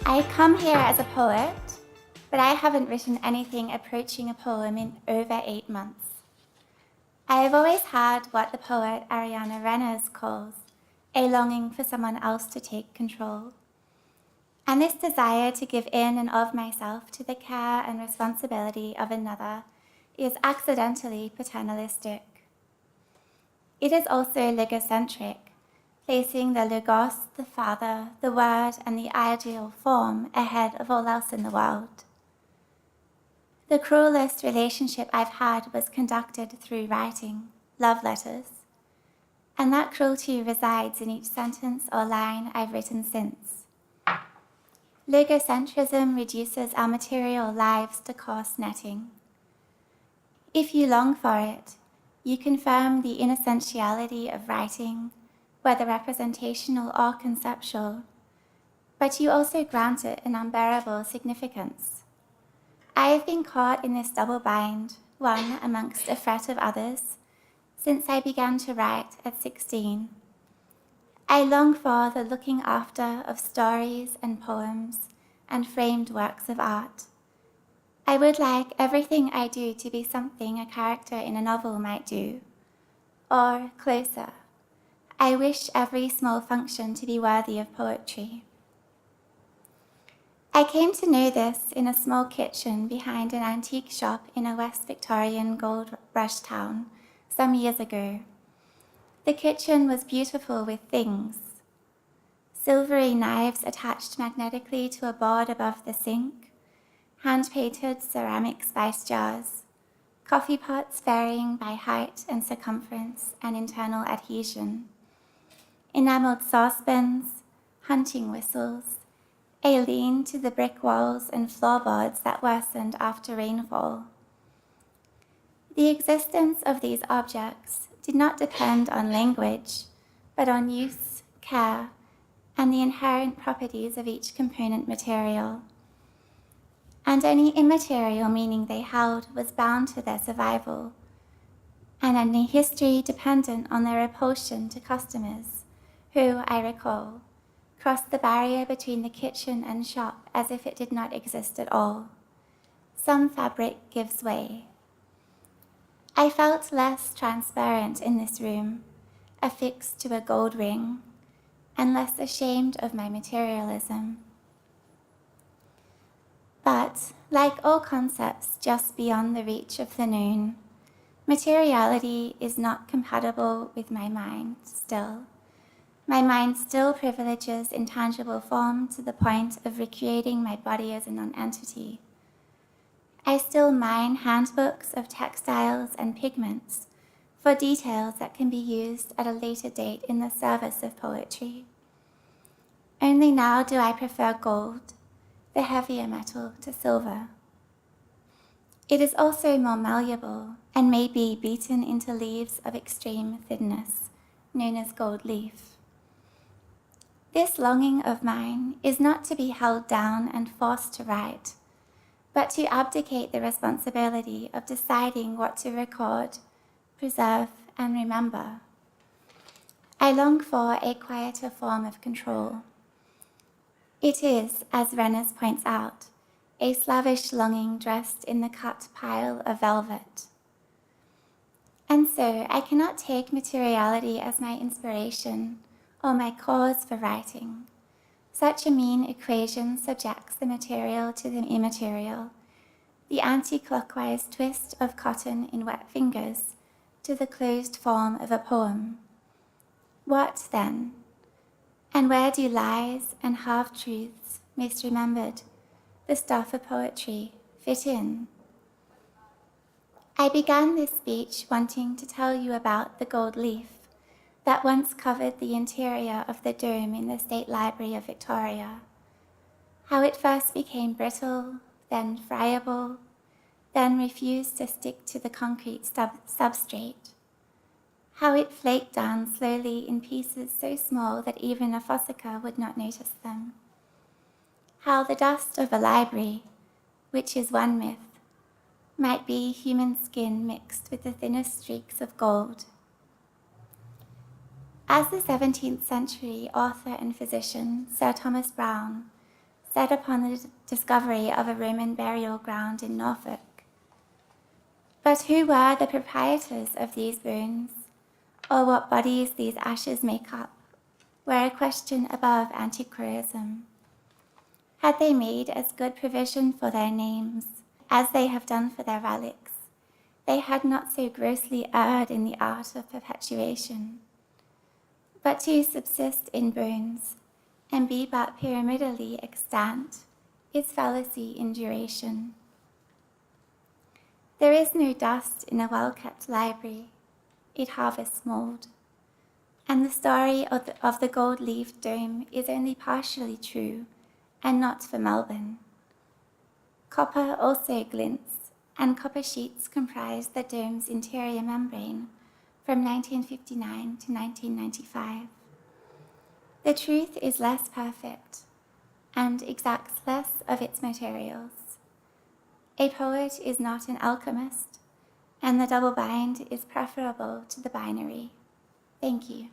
I come here as a poet, but I haven't written anything approaching a poem in over 8 months. I have always had what the poet Ariana Reynolds calls a longing for someone else to take control. And this desire to give in and of myself to the care and responsibility of another is accidentally paternalistic. It is also logocentric, placing the logos, the father, the word, and the ideal form ahead of all else in the world. The cruelest relationship I've had was conducted through writing, love letters, and that cruelty resides in each sentence or line I've written since. Logocentrism reduces our material lives to coarse netting. If you long for it, you confirm the inessentiality of writing, whether representational or conceptual, but you also grant it an unbearable significance. I have been caught in this double bind, one amongst a fret of others, since I began to write at 16. I long for the looking after of stories and poems and framed works of art. I would like everything I do to be something a character in a novel might do, or closer. I wish every small function to be worthy of poetry. I came to know this in a small kitchen behind an antique shop in a West Victorian gold rush town some years ago. The kitchen was beautiful with things. Silvery knives attached magnetically to a board above the sink, hand-painted ceramic spice jars, coffee pots varying by height and circumference and internal adhesion, enameled saucepans, hunting whistles, a lean to the brick walls and floorboards that worsened after rainfall. The existence of these objects did not depend on language, but on use, care, and the inherent properties of each component material. And any immaterial meaning they held was bound to their survival, and any history dependent on their repulsion to customers, who, I recall, crossed the barrier between the kitchen and shop as if it did not exist at all. Some fabric gives way. I felt less transparent in this room, affixed to a gold ring, and less ashamed of my materialism. But, like all concepts just beyond the reach of the known, materiality is not compatible with my mind still. My mind still privileges intangible form to the point of recreating my body as a non-entity. I still mine handbooks of textiles and pigments for details that can be used at a later date in the service of poetry. Only now do I prefer gold, the heavier metal, to silver. It is also more malleable and may be beaten into leaves of extreme thinness, known as gold leaf. This longing of mine is not to be held down and forced to write, but to abdicate the responsibility of deciding what to record, preserve, and remember. I long for a quieter form of control. It is, as Reynolds points out, a slavish longing dressed in the cut pile of velvet. And so I cannot take materiality as my inspiration or my cause for writing. Such a mean equation subjects the material to the immaterial, the anti-clockwise twist of cotton in wet fingers to the closed form of a poem. What then? And where do lies and half-truths, misremembered, the stuff of poetry, fit in? I began this speech wanting to tell you about the gold leaf that once covered the interior of the dome in the State Library of Victoria, how it first became brittle, then friable, then refused to stick to the concrete substrate, how it flaked down slowly in pieces so small that even a fossicker would not notice them, how the dust of a library, which is one myth, might be human skin mixed with the thinnest streaks of gold. As the 17th century author and physician Sir Thomas Browne set upon the discovery of a Roman burial ground in Norfolk. But who were the proprietors of these bones, or what bodies these ashes make up, were a question above antiquarism. Had they made as good provision for their names as they have done for their relics, they had not so grossly erred in the art of perpetuation. But to subsist in bones, and be but pyramidally extant, is fallacy in duration. There is no dust in a well-kept library, it harvests mould, and the story of the gold-leafed dome is only partially true, and not for Melbourne. Copper also glints, and copper sheets comprise the dome's interior membrane from 1959 to 1995. The truth is less perfect, and exacts less of its materials. A poet is not an alchemist, and the double bind is preferable to the binary. Thank you.